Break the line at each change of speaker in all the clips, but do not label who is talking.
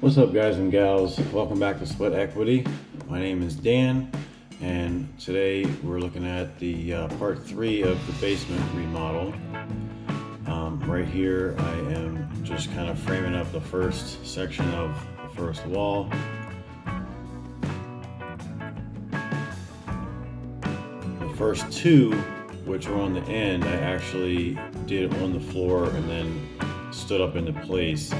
What's up, guys and gals? Welcome back to Sweat Equity. My name is Dan, and today we're looking at the part 3 of the basement remodel. Right here I am just kind of framing up the first section of the first wall. The first two, which are on the end, I actually did on the floor and then stood up into place.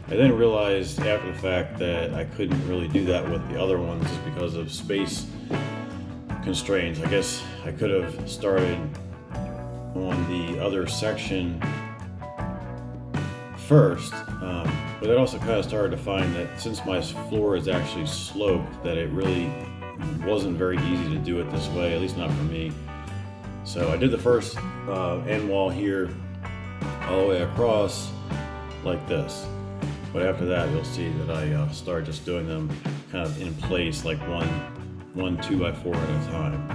I then realized after the fact that I couldn't really do that with the other ones just because of space constraints. I guess I could have started on the other section first, but I also kind of started to find that since my floor is actually sloped, that it really wasn't very easy to do it this way, at least not for me. So I did the first end wall here all the way across like this. But after that, you'll see that I started just doing them kind of in place, like one 2x4 at a time.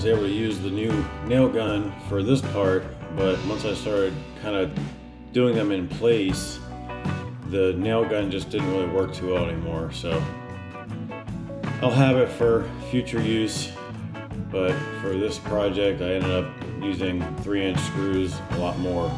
Able to use the new nail gun for this part, but once I started kind of doing them in place, the nail gun just didn't really work too well anymore. So I'll have it for future use, but for this project I ended up using 3-inch screws a lot more.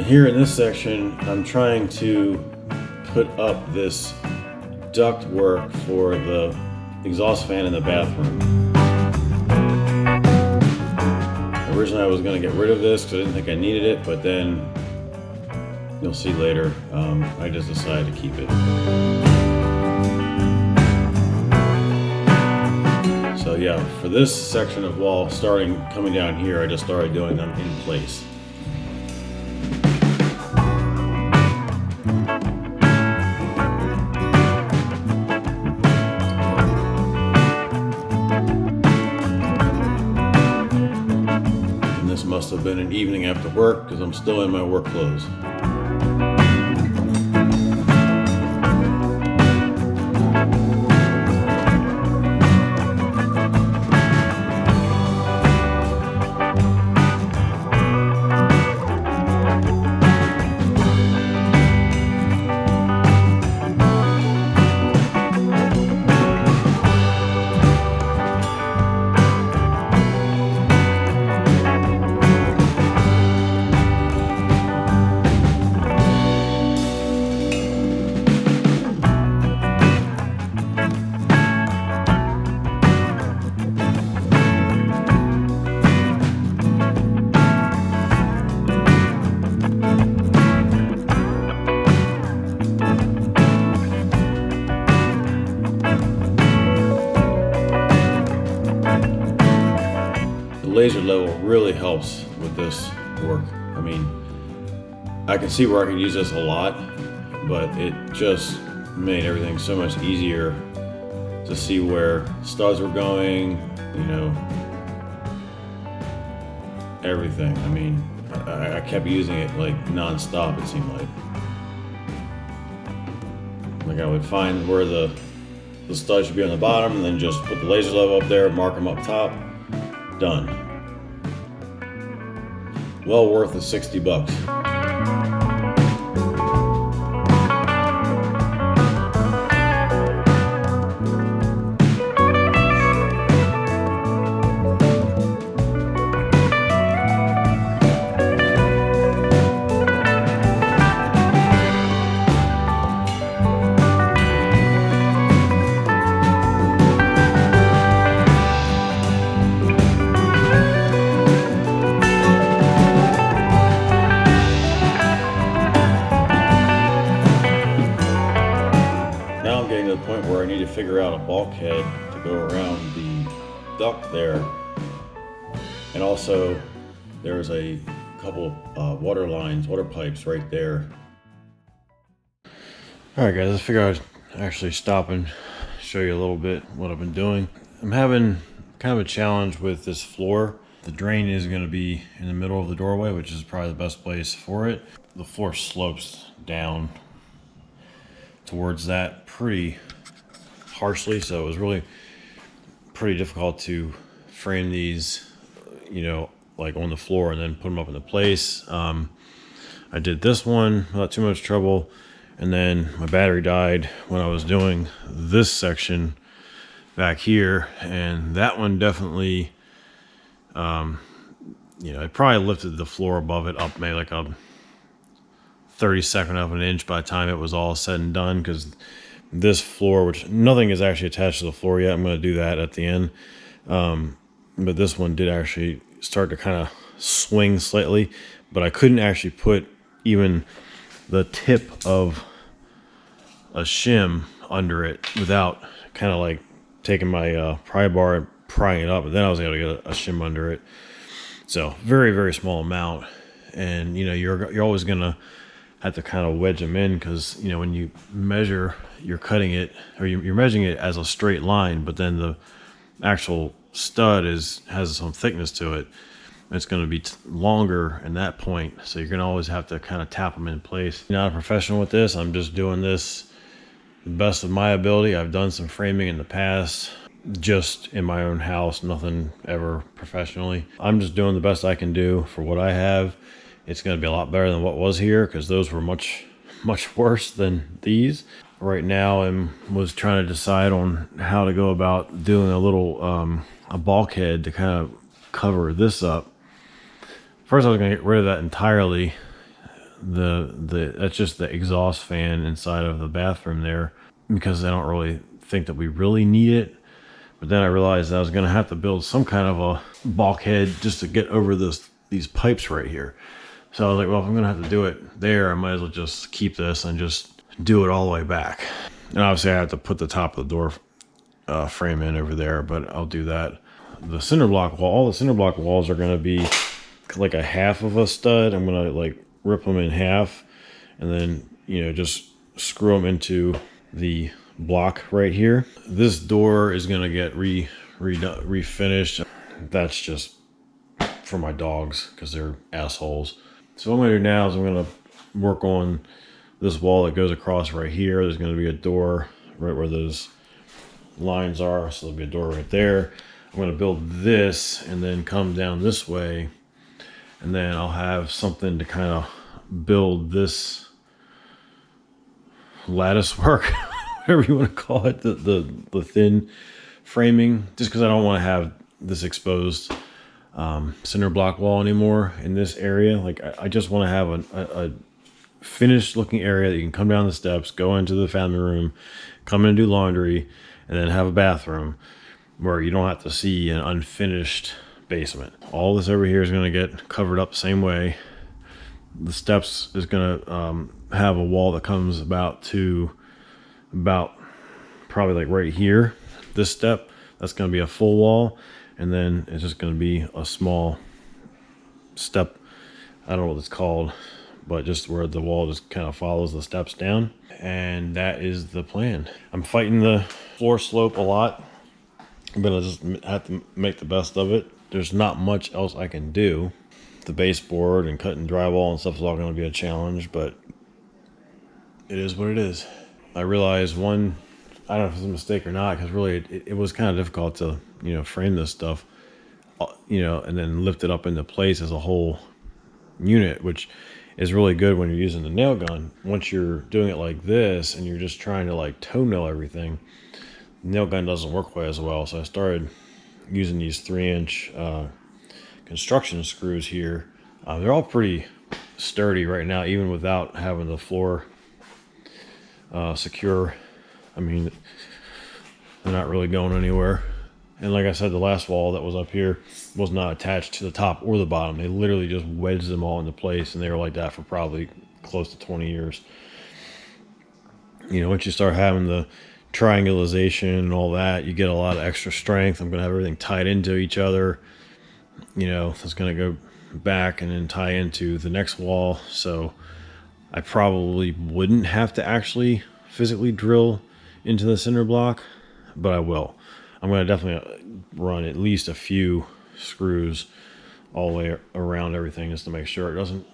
Here in this section, I'm trying to put up this duct work for the exhaust fan in the bathroom. Originally I was going to get rid of this because I didn't think I needed it, but then you'll see later, I just decided to keep it. So yeah, for this section of wall, coming down here, I just started doing them in place. Must have been an evening after work because I'm still in my work clothes. Laser level really helps with this work. I mean, I can see where I could use this a lot, but it just made everything so much easier to see where studs were going, you know, everything. I mean, I kept using it like non-stop, it seemed like. Like I would find where the stud should be on the bottom, and then just put the laser level up there, mark them up top, done. Well worth the 60 bucks. Now I'm getting to the point where I need to figure out a bulkhead to go around the duct there. And also there's a couple water lines, water pipes right there. Alright guys, I figured I'd actually stop and show you a little bit what I've been doing. I'm having kind of a challenge with this floor. The drain is going to be in the middle of the doorway, which is probably the best place for it. The floor slopes down towards that pretty harshly, so it was really pretty difficult to frame these, you know, like on the floor and then put them up into place. I did this one without too much trouble, and then my battery died when I was doing this section back here, and that one definitely, you know, it probably lifted the floor above it up maybe like a 32nd of an inch by the time it was all said and done, because this floor, which nothing is actually attached to the floor yet, I'm going to do that at the end, but this one did actually start to kind of swing slightly, but I couldn't actually put even the tip of a shim under it without kind of like taking my pry bar and prying it up, and then I was able to get a shim under it. So very, very small amount, and you know, you're always gonna have to kind of wedge them in, because you know, when you measure, you're cutting it, or you're measuring it as a straight line, but then the actual stud has some thickness to it. It's going to be longer in that point, so you're going to always have to kind of tap them in place. I'm not a professional with this. I'm just doing this the best of my ability. I've done some framing in the past, just in my own house, nothing ever professionally. I'm just doing the best I can do for what I have. It's going to be a lot better than what was here, because those were much worse than these. Right now I was trying to decide on how to go about doing a little a bulkhead to kind of cover this up. First I was going to get rid of that entirely. That's just the exhaust fan inside of the bathroom there, because I don't really think that we really need it. But then I realized I was going to have to build some kind of a bulkhead just to get over these pipes right here. So I was like, well, if I'm going to have to do it there, I might as well just keep this and just do it all the way back. And obviously I have to put the top of the door frame in over there, but I'll do that. The cinder block wall, all the cinder block walls are going to be like a half of a stud. I'm going to like rip them in half, and then, you know, just screw them into the block right here. This door is going to get refinished. That's just for my dogs, because they're assholes. So what I'm going to do now is I'm going to work on this wall that goes across right here. There's going to be a door right where those lines are, so there'll be a door right there. I'm going to build this and then come down this way, and then I'll have something to kind of build this lattice work, whatever you want to call it, the thin framing, just because I don't want to have this exposed cinder block wall anymore in this area. Like I just want to have a finished looking area that you can come down the steps, go into the family room, come in and do laundry, and then have a bathroom where you don't have to see an unfinished basement. All this over here is going to get covered up the same way. The steps is going to have a wall that comes about probably like right here. This step, that's going to be a full wall, and then it's just going to be a small step. I don't know what it's called, but just where the wall just kind of follows the steps down. And that is the plan. I'm fighting the floor slope a lot. I'm gonna just have to make the best of it. There's not much else I can do. The baseboard and cutting drywall and stuff is all going to be a challenge, but it is what it is. I realized one, I don't know if it was a mistake or not, because really it was kind of difficult to, frame this stuff, and then lift it up into place as a whole unit, which is really good when you're using the nail gun. Once you're doing it like this and you're just trying to like toenail everything, the nail gun doesn't work quite as well. So I started using these 3-inch construction screws here. They're all pretty sturdy right now, even without having the floor secure. I mean, they're not really going anywhere. And like I said, the last wall that was up here was not attached to the top or the bottom. They literally just wedged them all into place, and they were like that for probably close to 20 years. Once you start having the triangulation and all that, you get a lot of extra strength. I'm going to have everything tied into each other. It's going to go back and then tie into the next wall. So I probably wouldn't have to actually physically drill into the cinder block, but I will. I'm going to definitely run at least a few screws all the way around everything just to make sure it doesn't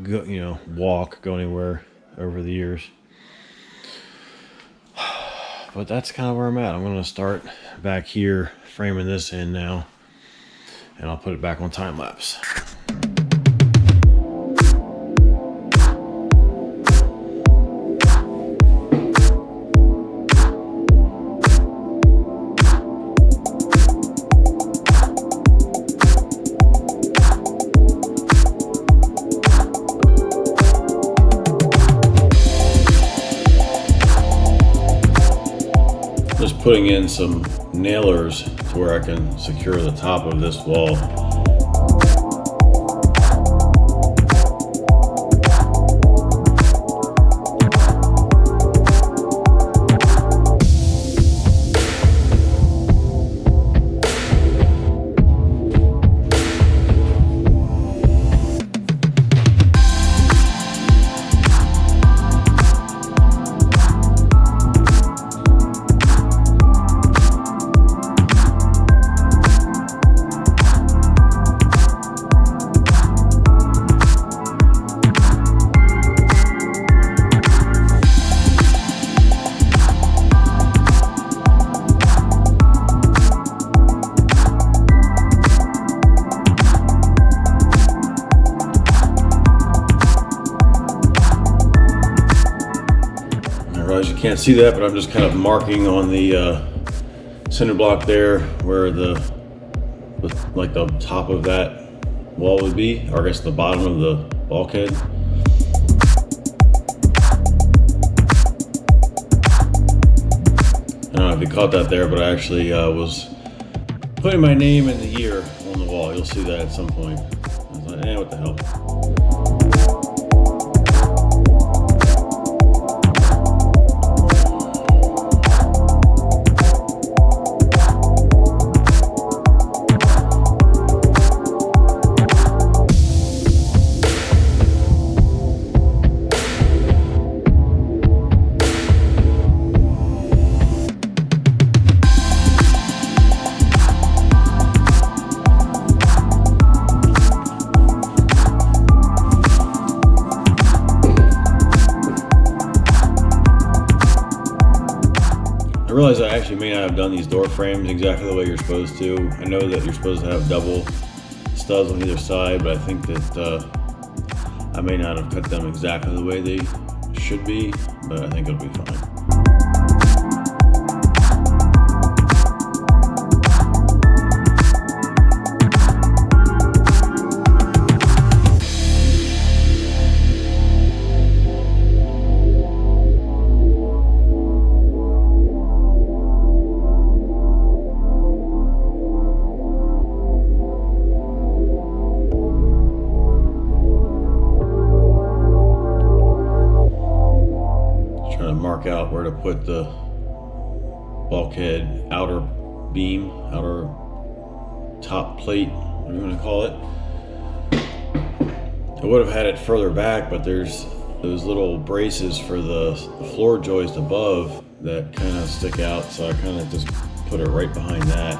go, go anywhere over the years. But that's kind of where I'm at. I'm going to start back here framing this in now, and I'll put it back on time lapse. Just putting in some nailers to where I can secure the top of this wall. You can't see that, but I'm just kind of marking on the cinder block there where the top of that wall would be, or I guess the bottom of the bulkhead. I don't know if you caught that there, but I actually was putting my name and the year on the wall. You'll see that at some point. I was like, what the hell. I realize I actually may not have done these door frames exactly the way you're supposed to. I know that you're supposed to have double studs on either side, but I think that I may not have cut them exactly the way they should be, but I think it'll be fine. Mark out where to put the bulkhead outer beam, outer top plate, what do you want to call it. I would have had it further back, but there's those little braces for the floor joist above that kind of stick out, so I kind of just put it right behind that.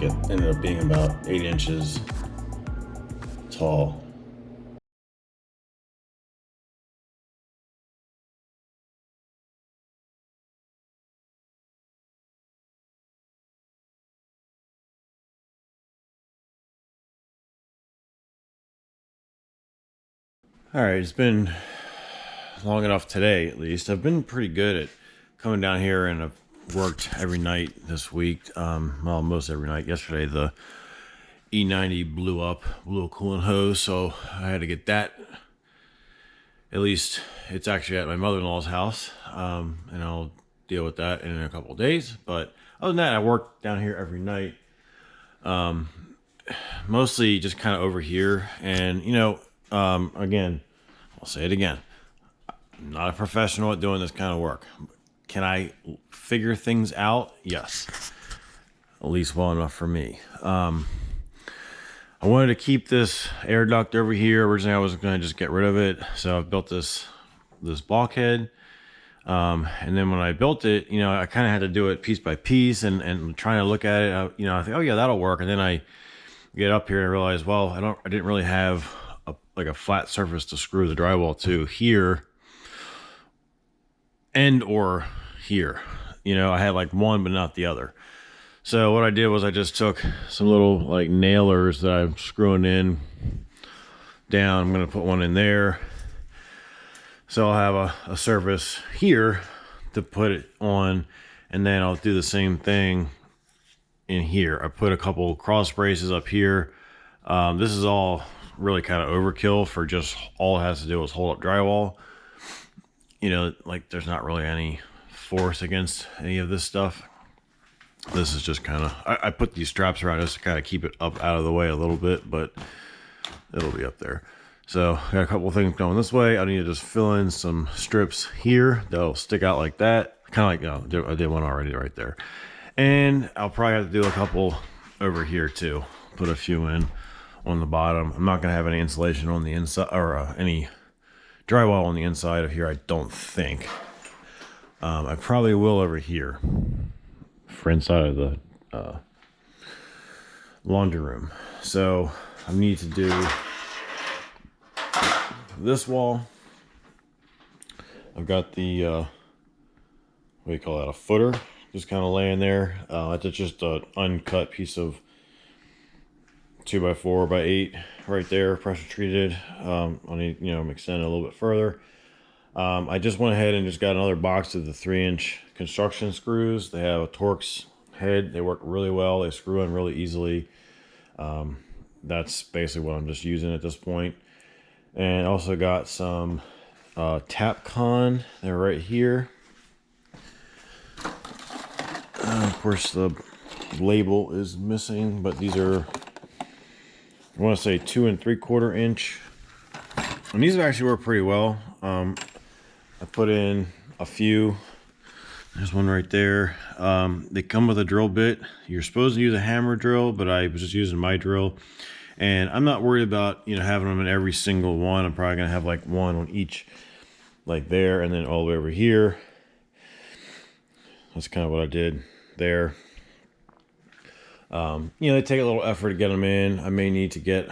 it ended up being about 8 inches tall. All right, it's been long enough today, at least. I've been pretty good at coming down here, and I've worked every night this week. Well, most every night. Yesterday, the E90 blew a coolant hose, so I had to get that. At least it's actually at my mother-in-law's house, and I'll deal with that in a couple of days. But other than that, I work down here every night. Mostly just kind of over here, and again, I'll say it again. I'm not a professional at doing this kind of work. Can I figure things out? Yes. At least well enough for me. I wanted to keep this air duct over here. Originally, I was going to just get rid of it. So I've built this bulkhead. And then when I built it, I kind of had to do it piece by piece and trying to look at it. I think, oh yeah, that'll work. And then I get up here and realize, well, I didn't really have a flat surface to screw the drywall to here and or here. I had like one but not the other. So what I did was I just took some little like nailers that I'm screwing in down. I'm going to put one in there, so I'll have a surface here to put it on, and then I'll do the same thing in here. I put a couple cross braces up here. This is all really kind of overkill for just all it has to do is hold up drywall. Like there's not really any force against any of this stuff. This is just kind of, I put these straps around just to kind of keep it up out of the way a little bit, but it'll be up there. So got a couple of things going this way. I need to just fill in some strips here that'll stick out like that. Kind of like, I did one already right there. And I'll probably have to do a couple over here too. Put a few in on the bottom. I'm not going to have any insulation on the inside, or any drywall on the inside of here, I don't think. I probably will over here for inside of the laundry room. So I need to do this wall. I've got the what do you call that, a footer, just kind of laying there. It's just an uncut piece of 2x4x8 right there, pressure treated. I need extend it a little bit further. I just went ahead and just got another box of the 3-inch construction screws. They have a Torx head. They work really well. They screw in really easily. That's basically what I'm just using at this point. And also got some Tapcon. They're right here. Of course, the label is missing, but these are, I want to say 2 3/4 inch. And these actually work pretty well. I put in a few. There's one right there. They come with a drill bit. You're supposed to use a hammer drill, but I was just using my drill. And I'm not worried about, having them in every single one. I'm probably going to have like one on each, like there, and then all the way over here. That's kind of what I did there. They take a little effort to get them in. I may need to get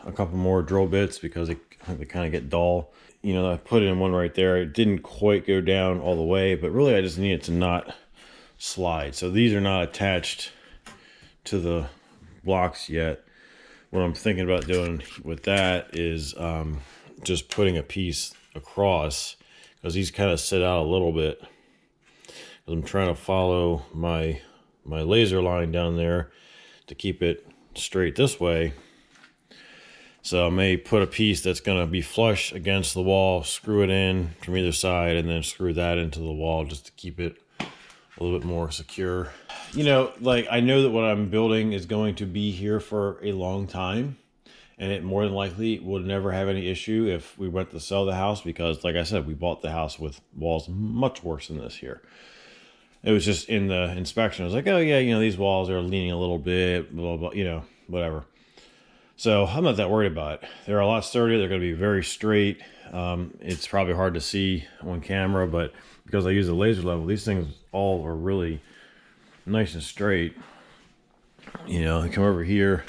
a couple more drill bits because they kind of get dull. I put in one right there. It didn't quite go down all the way, but really I just need it to not slide. So these are not attached to the blocks yet. What I'm thinking about doing with that is just putting a piece across, because these kind of sit out a little bit. I'm trying to follow my laser line down there to keep it straight this way. So I may put a piece that's going to be flush against the wall, screw it in from either side, and then screw that into the wall just to keep it a little bit more secure. Like I know that what I'm building is going to be here for a long time, and it more than likely would never have any issue if we went to sell the house, because like I said, we bought the house with walls much worse than this here. It was just in the inspection, I was like, oh yeah, these walls are leaning a little bit, blah, blah, whatever. So I'm not that worried about it. They're a lot sturdier. They're going to be very straight. It's probably hard to see on camera, but because I use a laser level, these things all are really nice and straight. You know, I come over here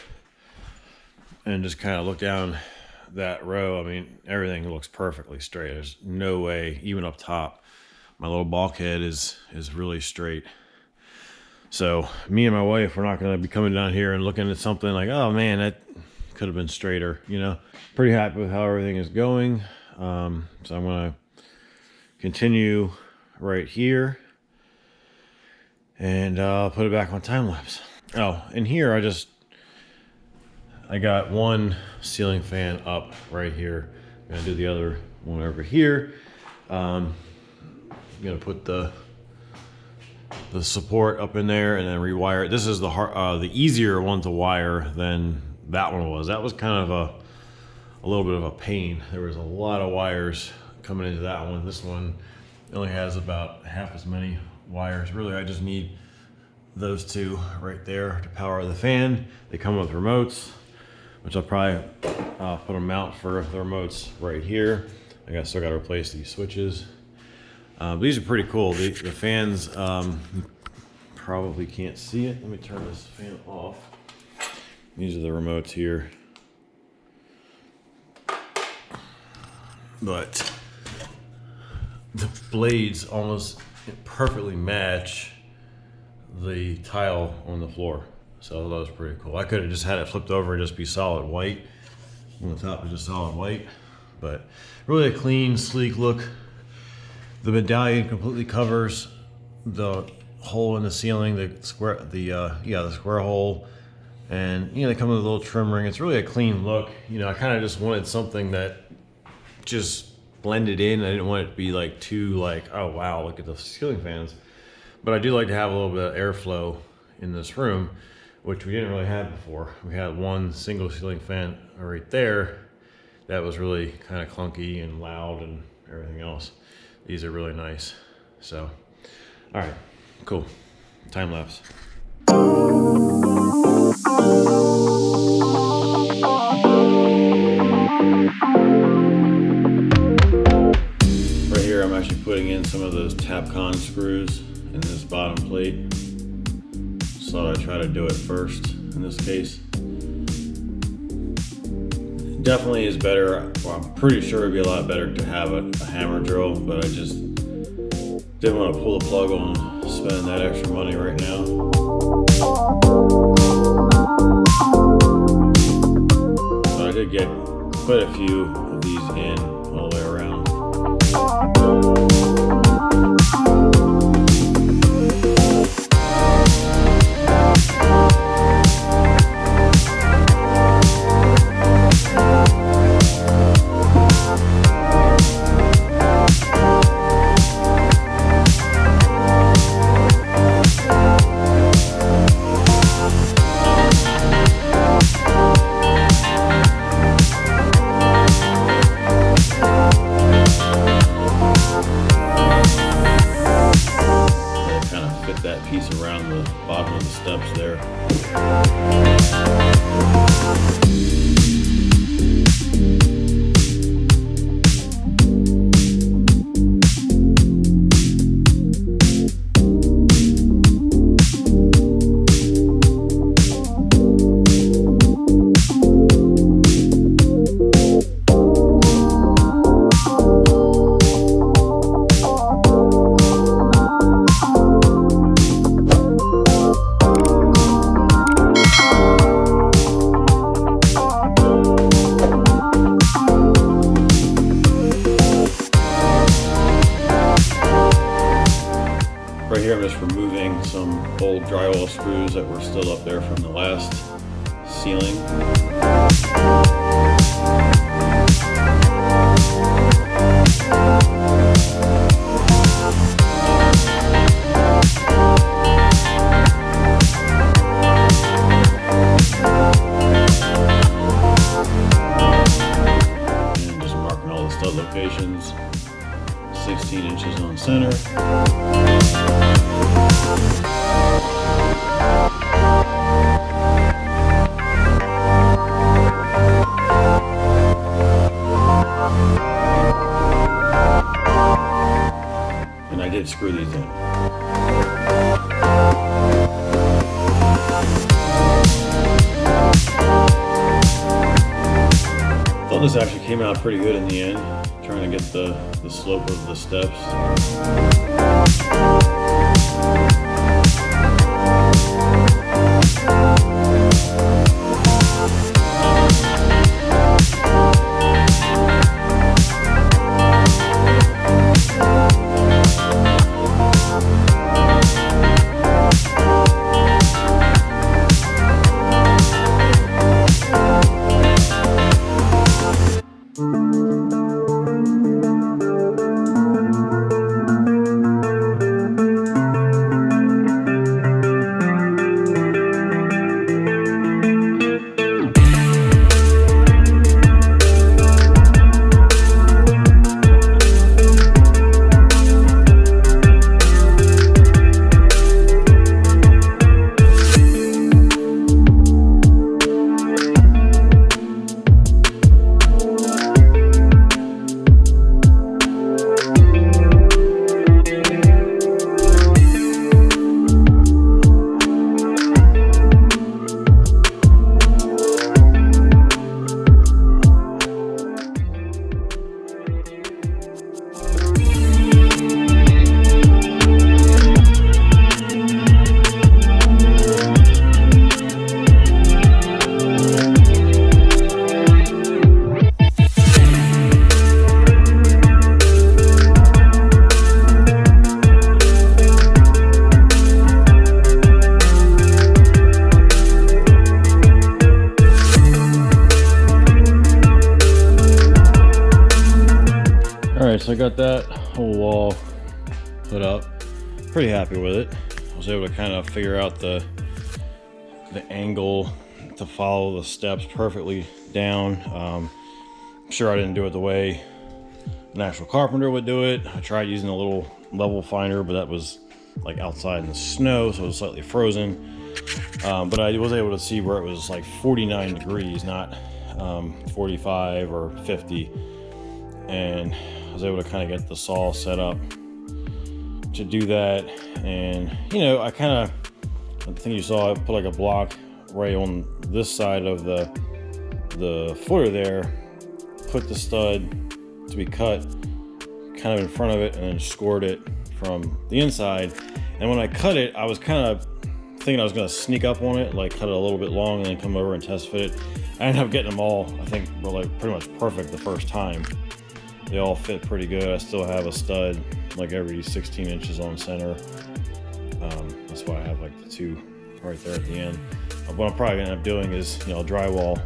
and just kind of look down that row. I mean, everything looks perfectly straight. There's no way, even up top, my little bulkhead is really straight. So me and my wife, we're not going to be coming down here and looking at something like, oh man, that could have been straighter. You know, pretty happy with how everything is going. So I'm going to continue right here and put it back on time lapse. Oh, and here I got one ceiling fan up right here. I'm gonna do the other one over here. I'm gonna put the support up in there and then rewire it. This is the easier one to wire than that one was. That was kind of a little bit of a pain. There was a lot of wires coming into that one. This one only has about half as many wires. Really, I just need those two right there to power the fan. They come with remotes, which I'll probably put a mount for the remotes right here. Still got to replace these switches. But these are pretty cool. The fans, you probably can't see it. Let me turn this fan off. These are the remotes here. But the blades almost perfectly match the tile on the floor. So that was pretty cool. I could have just had it flipped over and just be solid white. On the top is just solid white. But really a clean, sleek look. The medallion completely covers the hole in the ceiling, the square hole. And you know, they come with a little trim ring. It's really a clean look. You know, I kind of just wanted something that just blended in. I didn't want it to be like too like, oh wow, look at the ceiling fans. But I do like to have a little bit of airflow in this room, which we didn't really have before. We had one single ceiling fan right there that was really kind of clunky and loud and everything else. These are really nice. So, all right, cool. Time lapse. Right here, I'm actually putting in some of those Tapcon screws in this bottom plate. Just thought I'd try to do it first in this case. Definitely is better. Well, I'm pretty sure it'd be a lot better to have a hammer drill, but I just didn't want to pull the plug on spending that extra money right now. So I did get quite a few of these in all the way around. Piece around the bottom of the steps there. Right here I'm just removing some old drywall screws that were still up there from the last ceiling. And just marking all the stud locations. 16 inches on center. This actually came out pretty good in the end, trying to get the slope of the steps. So I got that whole wall put up. Pretty happy with it. I was able to kind of figure out the angle to follow the steps perfectly down. I'm sure I didn't do it the way an actual carpenter would do it. I tried using a little level finder, but that was like outside in the snow, so it was slightly frozen. But I was able to see where it was like 49 degrees, not 45 or 50. And I was able to kind of get the saw set up to do that. And you know, I think you saw I put like a block right on this side of the footer there, put the stud to be cut kind of in front of it, and then scored it from the inside. And when I cut it, I was kind of thinking I was going to sneak up on it, like cut it a little bit long and then come over and test fit it. I ended up getting them all, I think, were like pretty much perfect the first time. They all fit pretty good. I still have a stud like every 16 inches on center. That's why I have like the two right there at the end. What I'm probably gonna end up doing is, you know, drywall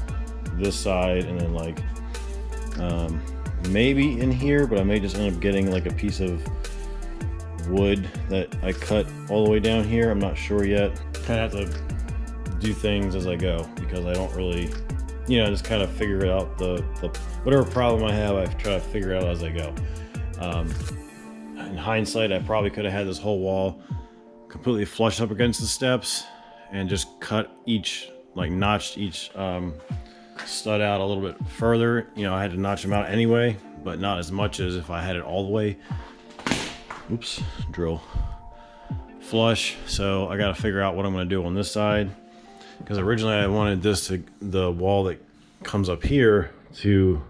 this side and then like maybe in here, but I may just end up getting like a piece of wood that I cut all the way down here. I'm not sure yet. Kind of have to do things as I go because I don't really, you know, just kind of figure it out. The whatever problem I have, I try to figure it out as I go. In hindsight, I probably could have had this whole wall completely flush up against the steps and just cut each, like notched each stud out a little bit further. You know, I had to notch them out anyway, but not as much as if I had it all the way, oops, drill, flush. So I got to figure out what I'm going to do on this side, because originally I wanted the wall that comes up here to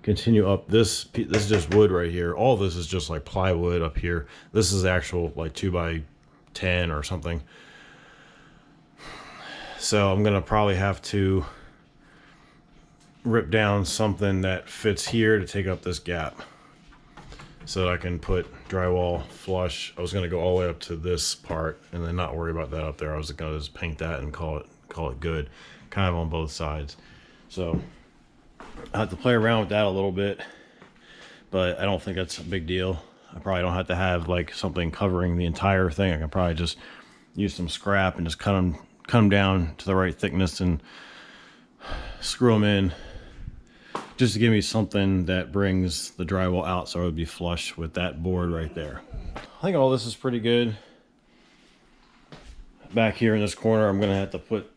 continue up this is just wood right here. All this is just like plywood up here. This is actual like 2x10 or something. So I'm gonna probably have to rip down something that fits here to take up this gap so that I can put drywall flush. I was gonna go all the way up to this part and then not worry about that up there. I was gonna just paint that and call it good, kind of on both sides. So I have to play around with that a little bit, but I don't think that's a big deal. I probably don't have to have like something covering the entire thing. I can probably just use some scrap and just cut them down to the right thickness and screw them in, just to give me something that brings the drywall out so it would be flush with that board right there. I think all this is pretty good. Back here in this corner, I'm gonna have to put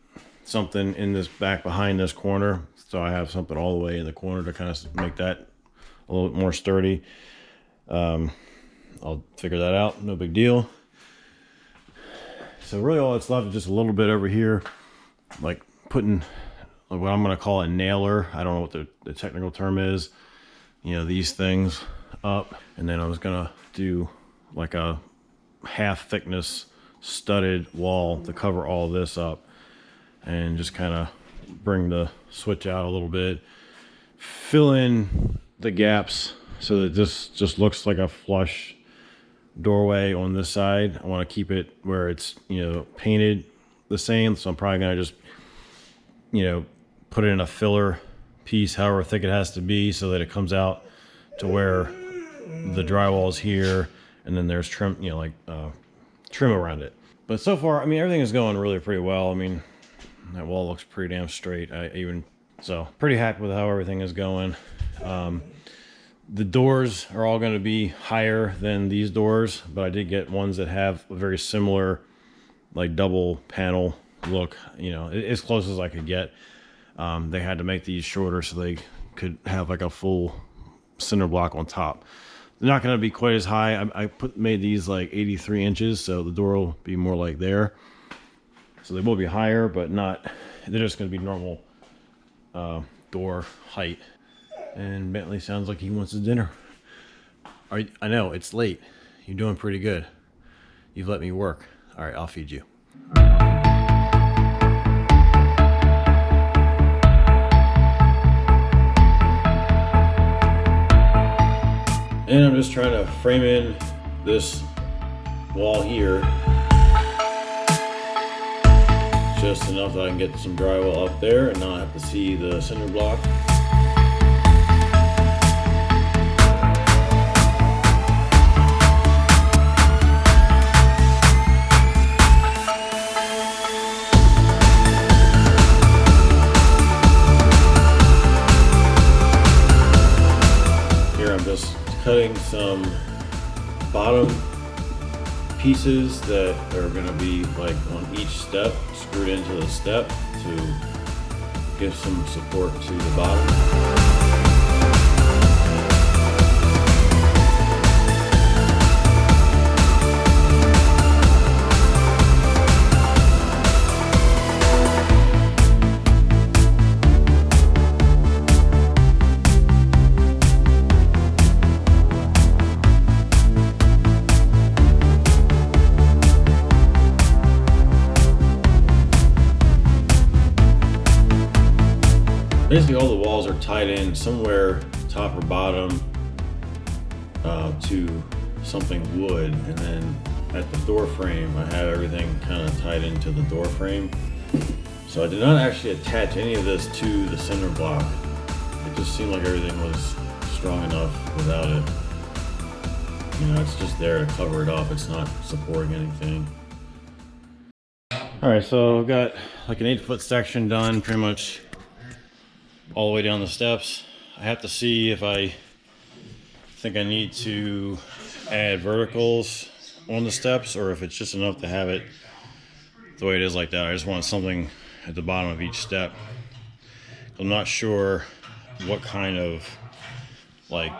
something in this back behind this corner, so I have something all the way in the corner to kind of make that a little bit more sturdy. I'll figure that out, no big deal. So really all that's left is just a little bit over here, like putting what I'm going to call a nailer. I don't know what the technical term is. You know, these things up. And then I was going to do like a half thickness studded wall to cover all this up. And just kind of bring the switch out a little bit. Fill in the gaps so that this just looks like a flush doorway on this side. I want to keep it where it's, you know, painted the same. So I'm probably going to just, you know, put it in a filler piece, however thick it has to be, so that it comes out to where the drywall is here, and then there's trim, you know, like trim around it. But so far, I mean, everything is going really pretty well. I mean, that wall looks pretty damn straight. So pretty happy with how everything is going. The doors are all going to be higher than these doors, but I did get ones that have a very similar, like double panel look, you know, as close as I could get. They had to make these shorter so they could have like a full cinder block on top. They're not going to be quite as high. I made these like 83 inches, so the door will be more like there. So they will be higher, but not, they're just going to be normal door height. And Bentley sounds like he wants his dinner. I know, it's late. You're doing pretty good. You've let me work. All right, I'll feed you. And I'm just trying to frame in this wall here just enough that I can get some drywall up there and not have to see the cinder block. Here I'm just cutting some bottom pieces that are going to be like on each step, screwed into the step to give some support to the bottom. Basically all the walls are tied in somewhere, top or bottom, to something wood, and then at the door frame I have everything kind of tied into the door frame. So I did not actually attach any of this to the cinder block. It just seemed like everything was strong enough without it. You know, it's just there to cover it up. It's not supporting anything. All right, so I've got like an 8-foot section done, pretty much all the way down the steps. I have to see if I think I need to add verticals on the steps or if it's just enough to have it the way it is like that. I just want something at the bottom of each step. I'm not sure what kind of like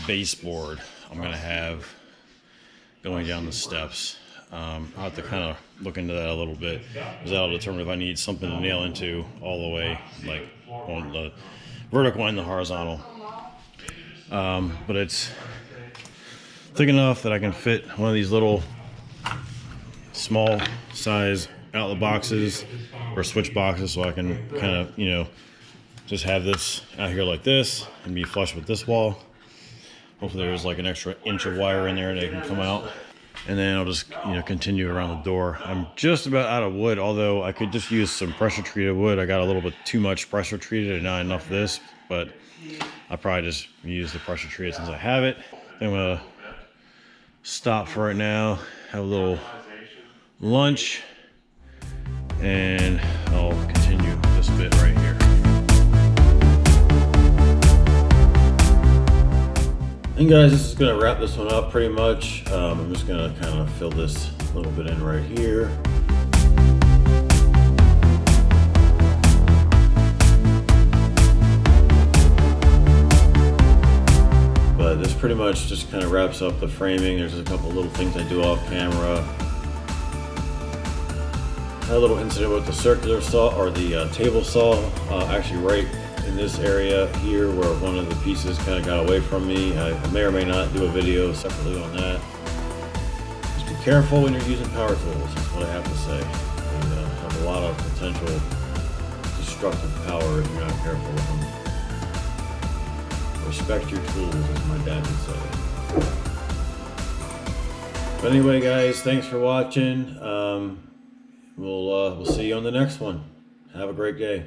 baseboard I'm gonna have going down the steps. I'll have to kind of look into that a little bit, because that'll determine if I need something to nail into all the way, like on the vertical and the horizontal. But it's thick enough that I can fit one of these little small size outlet boxes or switch boxes, so I can kind of, you know, just have this out here like this and be flush with this wall. Hopefully there's like an extra inch of wire in there that can come out. And then I'll just, you know, continue around the door. I'm just about out of wood, although I could just use some pressure treated wood. I got a little bit too much pressure treated and not enough of this, but I'll probably just use the pressure treated since I have it. I'm gonna stop for right now, have a little lunch, and I'll continue this bit right here. And guys, this is going to wrap this one up pretty much. I'm just going to kind of fill this little bit in right here. But this pretty much just kind of wraps up the framing. There's a couple little things I do off camera. had a little incident with the circular saw, or the table saw, actually right in this area here where one of the pieces kind of got away from me. I may or may not do a video separately on that. Just be careful when you're using power tools, is what I have to say. They have a lot of potential destructive power if you're not careful with them. Respect your tools, as my dad would say. But anyway, guys, thanks for watching. We'll see you on the next one. Have a great day.